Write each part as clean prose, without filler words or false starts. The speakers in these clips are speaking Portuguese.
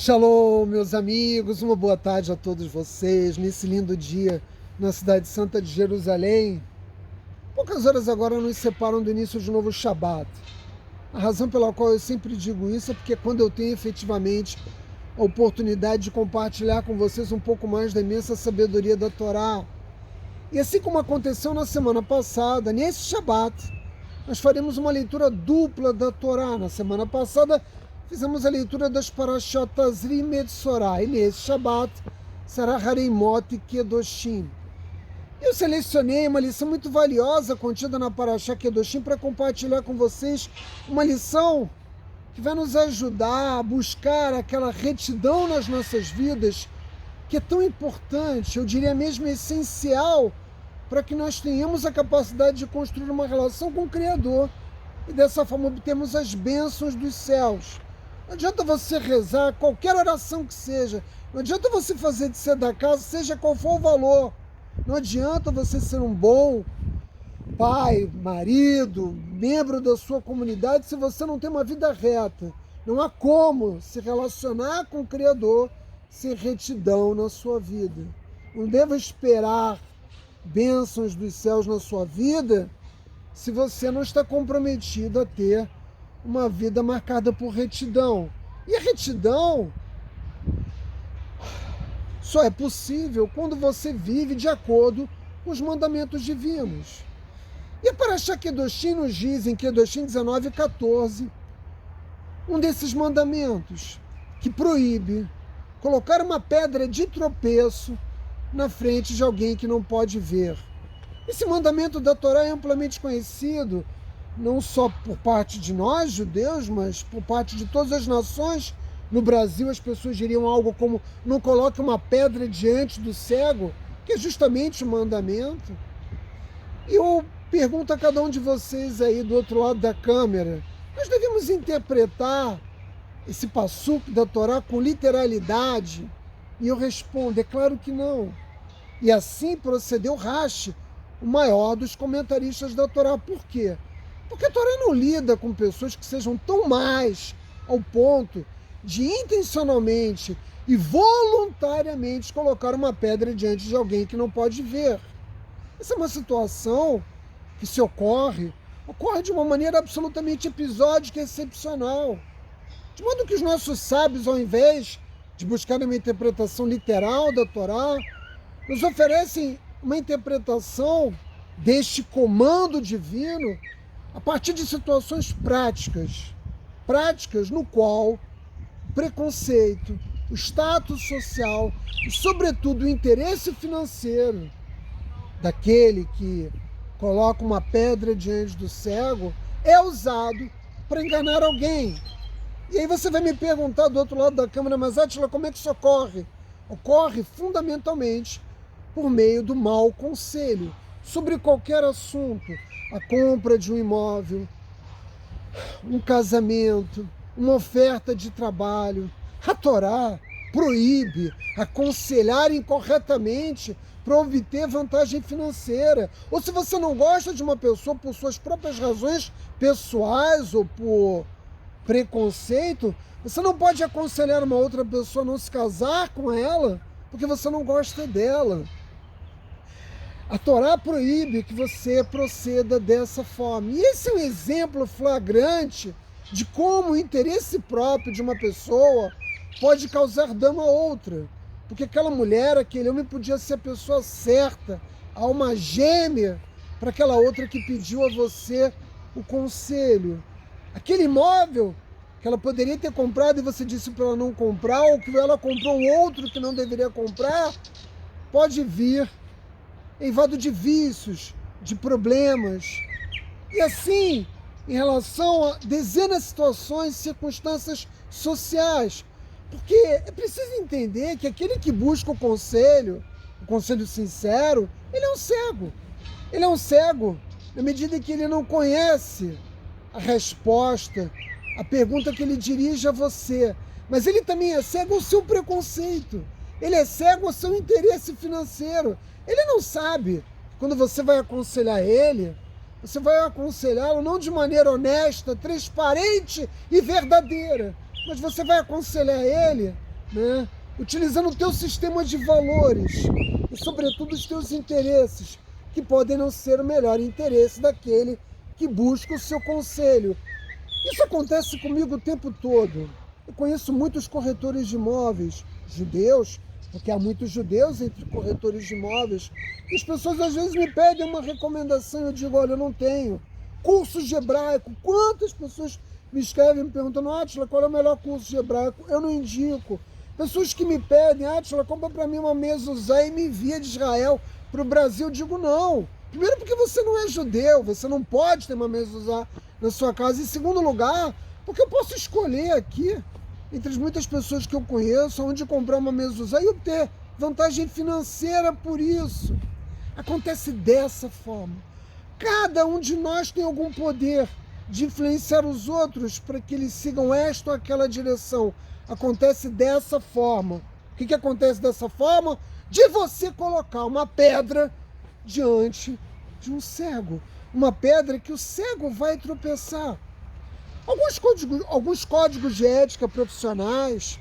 Shalom, meus amigos, uma boa tarde a todos vocês, nesse lindo dia na cidade santa de Jerusalém. Poucas horas agora nos separam do início de um novo Shabat. A razão pela qual eu sempre digo isso é porque quando eu tenho efetivamente a oportunidade de compartilhar com vocês um pouco mais da imensa sabedoria da Torá. E assim como aconteceu na semana passada, nesse Shabat, nós faremos uma leitura dupla da Torá. Na semana passada, fizemos a leitura das Parashot Tazri e Metzorah, e nesse Shabat será Hareimot e Kedoshim. Eu selecionei uma lição muito valiosa contida na Parashá Kedoshim para compartilhar com vocês uma lição que vai nos ajudar a buscar aquela retidão nas nossas vidas que é tão importante, eu diria mesmo essencial, para que nós tenhamos a capacidade de construir uma relação com o Criador e dessa forma obtermos as bênçãos dos céus. Não adianta você rezar qualquer oração que seja, não adianta você fazer de ser da casa, seja qual for o valor, não adianta você ser um bom pai, marido, membro da sua comunidade se você não tem uma vida reta. Não há como se relacionar com o Criador sem retidão na sua vida. Não deva esperar bênçãos dos céus na sua vida se você não está comprometido a ter uma vida marcada por retidão. E a retidão só é possível quando você vive de acordo com os mandamentos divinos. E a Parashá Kedoshim nos diz, em Kedoshim 19:14, um desses mandamentos que proíbe colocar uma pedra de tropeço na frente de alguém que não pode ver. Esse mandamento da Torá é amplamente conhecido, não só por parte de nós, judeus, mas por parte de todas as nações. No Brasil, as pessoas diriam algo como: não coloque uma pedra diante do cego, que é justamente o mandamento. E eu pergunto a cada um de vocês aí do outro lado da câmera, nós devemos interpretar esse passuco da Torá com literalidade? E eu respondo, é claro que não. E assim procedeu Rashi, o maior dos comentaristas da Torá. Por quê? Porque a Torá não lida com pessoas que sejam tão más ao ponto de intencionalmente e voluntariamente colocar uma pedra diante de alguém que não pode ver. Essa é uma situação que se ocorre de uma maneira absolutamente episódica e excepcional. De modo que os nossos sábios, ao invés de buscar uma interpretação literal da Torá, nos oferecem uma interpretação deste comando divino a partir de situações práticas no qual o preconceito, o status social e, sobretudo, o interesse financeiro daquele que coloca uma pedra diante do cego é usado para enganar alguém. E aí você vai me perguntar do outro lado da câmera, mas Átila, como é que isso ocorre? Ocorre fundamentalmente por meio do mau conselho sobre qualquer assunto. A compra de um imóvel, um casamento, uma oferta de trabalho. A Torá proíbe aconselhar incorretamente para obter vantagem financeira. Ou se você não gosta de uma pessoa por suas próprias razões pessoais ou por preconceito, você não pode aconselhar uma outra pessoa a não se casar com ela porque você não gosta dela. A Torá proíbe que você proceda dessa forma. E esse é um exemplo flagrante de como o interesse próprio de uma pessoa pode causar dano a outra. Porque aquela mulher, aquele homem podia ser a pessoa certa, a alma gêmea para aquela outra que pediu a você o conselho. Aquele imóvel que ela poderia ter comprado e você disse para ela não comprar, ou que ela comprou um outro que não deveria comprar, pode vir eivado de vícios, de problemas. E assim, em relação a dezenas de situações, circunstâncias sociais. Porque é preciso entender que aquele que busca o conselho sincero, ele é um cego. Ele é um cego na medida em que ele não conhece a resposta, a pergunta que ele dirige a você. Mas ele também é cego ao seu preconceito. Ele é cego ao seu interesse financeiro. Ele não sabe, quando você vai aconselhar ele, você vai aconselhá-lo não de maneira honesta, transparente e verdadeira, mas você vai aconselhar ele né? Utilizando o teu sistema de valores e, sobretudo, os teus interesses, que podem não ser o melhor interesse daquele que busca o seu conselho. Isso acontece comigo o tempo todo. Eu conheço muitos corretores de imóveis judeus, porque há muitos judeus entre corretores de imóveis, e as pessoas às vezes me pedem uma recomendação, eu digo, olha, eu não tenho. Cursos de hebraico, quantas pessoas me escrevem me perguntando, Átila, qual é o melhor curso de hebraico? Eu não indico. Pessoas que me pedem, Átila, compra para mim uma mezuzá e me envia de Israel para o Brasil. Eu digo, não. Primeiro porque você não é judeu, você não pode ter uma mezuzá na sua casa. Em segundo lugar, porque eu posso escolher aqui, entre as muitas pessoas que eu conheço, onde comprar uma mezuzá e obter vantagem financeira por isso. Acontece dessa forma. Cada um de nós tem algum poder de influenciar os outros para que eles sigam esta ou aquela direção. Acontece dessa forma. O que acontece dessa forma? De você colocar uma pedra diante de um cego. Uma pedra que o cego vai tropeçar. Alguns códigos de ética profissionais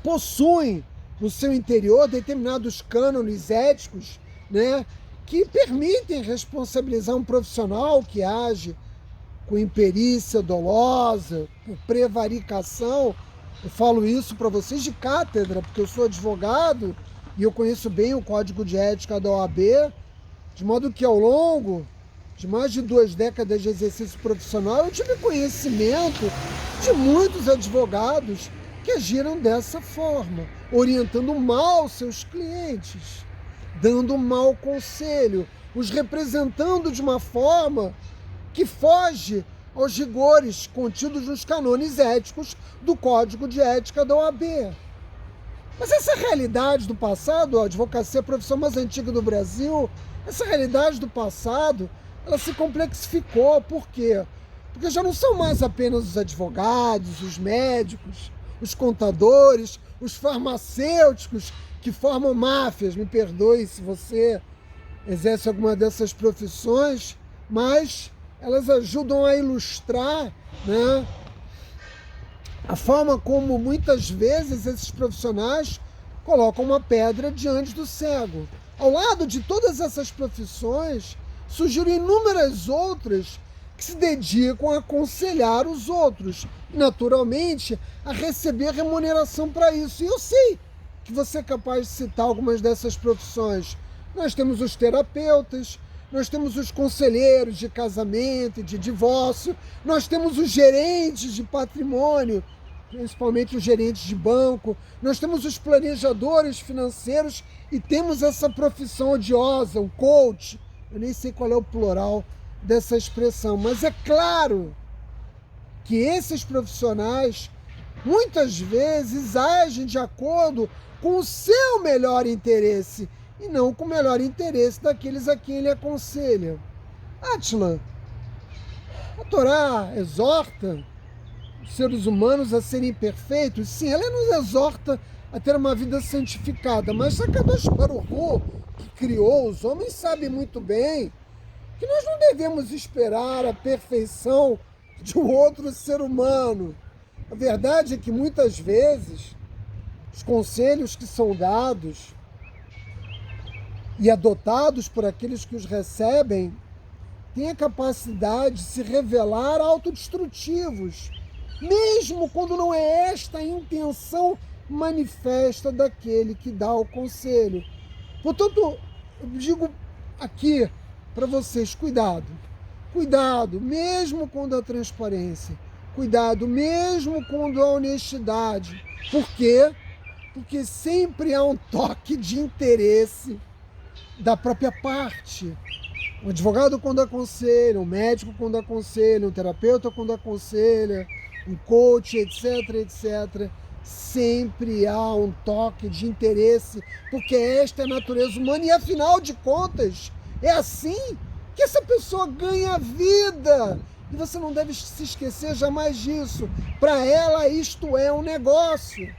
possuem no seu interior determinados cânones éticos, né, que permitem responsabilizar um profissional que age com imperícia dolosa, por prevaricação. Eu falo isso para vocês de cátedra, porque eu sou advogado e eu conheço bem o Código de Ética da OAB, de modo que ao longo de mais de 2 décadas de exercício profissional, eu tive conhecimento de muitos advogados que agiram dessa forma, orientando mal seus clientes, dando mau conselho, os representando de uma forma que foge aos rigores contidos nos canones éticos do Código de Ética da OAB. Mas essa realidade do passado, a advocacia é a profissão mais antiga do Brasil, essa realidade do passado, ela se complexificou. Por quê? Porque já não são mais apenas os advogados, os médicos, os contadores, os farmacêuticos que formam máfias. Me perdoe se você exerce alguma dessas profissões, mas elas ajudam a ilustrar, né, a forma como muitas vezes esses profissionais colocam uma pedra diante do cego. Ao lado de todas essas profissões, surgiram inúmeras outras que se dedicam a aconselhar os outros, e naturalmente a receber remuneração para isso. E eu sei que você é capaz de citar algumas dessas profissões. Nós temos os terapeutas, nós temos os conselheiros de casamento e de divórcio, nós temos os gerentes de patrimônio, principalmente os gerentes de banco, nós temos os planejadores financeiros e temos essa profissão odiosa, o coach. Eu nem sei qual é o plural dessa expressão, mas é claro que esses profissionais muitas vezes agem de acordo com o seu melhor interesse e não com o melhor interesse daqueles a quem ele aconselha. Átila, a Torá exorta os seres humanos a serem perfeitos? Sim, ela nos exorta a ter uma vida santificada, mas Akadosh Baruch Hu, que criou os homens, sabe muito bem que nós não devemos esperar a perfeição de um outro ser humano. A verdade é que muitas vezes os conselhos que são dados e adotados por aqueles que os recebem têm a capacidade de se revelar autodestrutivos, mesmo quando não é esta a intenção manifesta daquele que dá o conselho. Portanto, eu digo aqui para vocês, cuidado. Cuidado, mesmo quando há transparência. Cuidado, mesmo quando há honestidade. Por quê? Porque sempre há um toque de interesse da própria parte. O advogado quando aconselha, o médico quando aconselha, o terapeuta quando aconselha, o coach, etc, etc. Sempre há um toque de interesse, porque esta é a natureza humana e, afinal de contas, é assim que essa pessoa ganha vida. E você não deve se esquecer jamais disso. Para ela, isto é um negócio.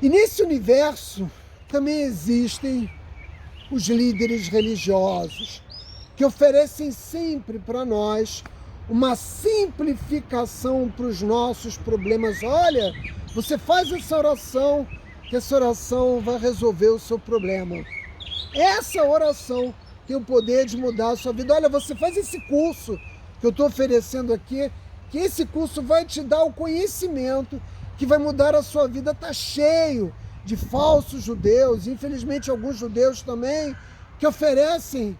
E nesse universo também existem os líderes religiosos, que oferecem sempre para nós uma simplificação para os nossos problemas. Olha, Você faz essa oração, que essa oração vai resolver o seu problema. Essa oração tem o poder de mudar a sua vida. Olha, você faz esse curso que eu estou oferecendo aqui, que esse curso vai te dar o conhecimento que vai mudar a sua vida. Está cheio de falsos judeus, infelizmente alguns judeus também, que oferecem,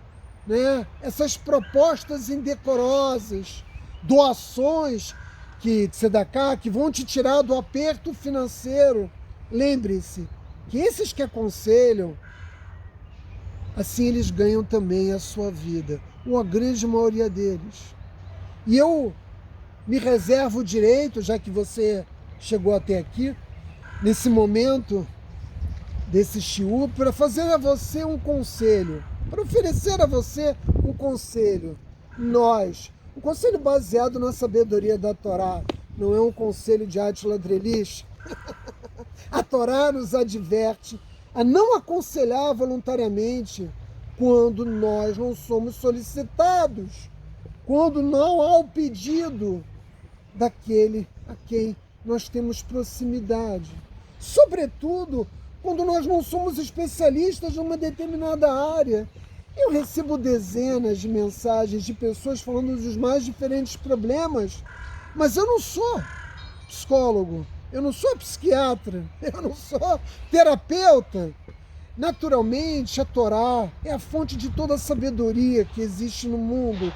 né, essas propostas indecorosas, doações de tzedakah, que vão te tirar do aperto financeiro. Lembre-se que esses que aconselham, assim eles ganham também a sua vida, ou a grande maioria deles. E eu me reservo o direito, já que você chegou até aqui, nesse momento desse shiur, para fazer a você um conselho, para oferecer a você um conselho. Um conselho baseado na sabedoria da Torá, não é um conselho de Átila Drelich. A Torá nos adverte a não aconselhar voluntariamente quando nós não somos solicitados, quando não há o pedido daquele a quem nós temos proximidade. Sobretudo, quando nós não somos especialistas numa determinada área. Eu recebo dezenas de mensagens de pessoas falando dos mais diferentes problemas, mas eu não sou psicólogo, eu não sou psiquiatra, eu não sou terapeuta. Naturalmente, a Torá é a fonte de toda a sabedoria que existe no mundo,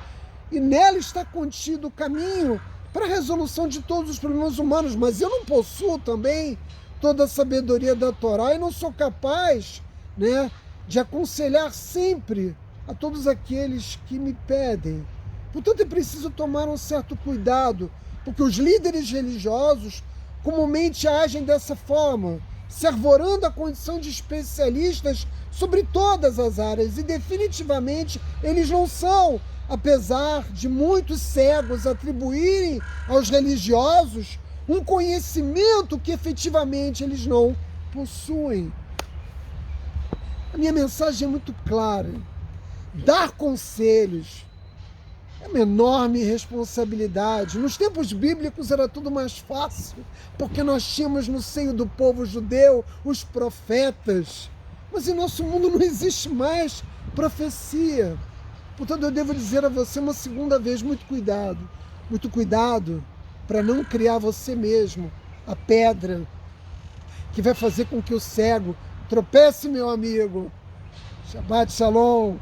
e nela está contido o caminho para a resolução de todos os problemas humanos, mas eu não possuo também toda a sabedoria da Torá e não sou capaz, né, de aconselhar sempre a todos aqueles que me pedem. Portanto, é preciso tomar um certo cuidado, porque os líderes religiosos comumente agem dessa forma, se arvorando a condição de especialistas sobre todas as áreas, e definitivamente eles não são, apesar de muitos cegos atribuírem aos religiosos um conhecimento que efetivamente eles não possuem. A minha mensagem é muito clara. Dar conselhos é uma enorme responsabilidade. Nos tempos bíblicos era tudo mais fácil, porque nós tínhamos no seio do povo judeu os profetas. Mas em nosso mundo não existe mais profecia. Portanto, eu devo dizer a você uma segunda vez, muito cuidado para não criar você mesmo a pedra que vai fazer com que o cego tropece, meu amigo. Shabbat Shalom.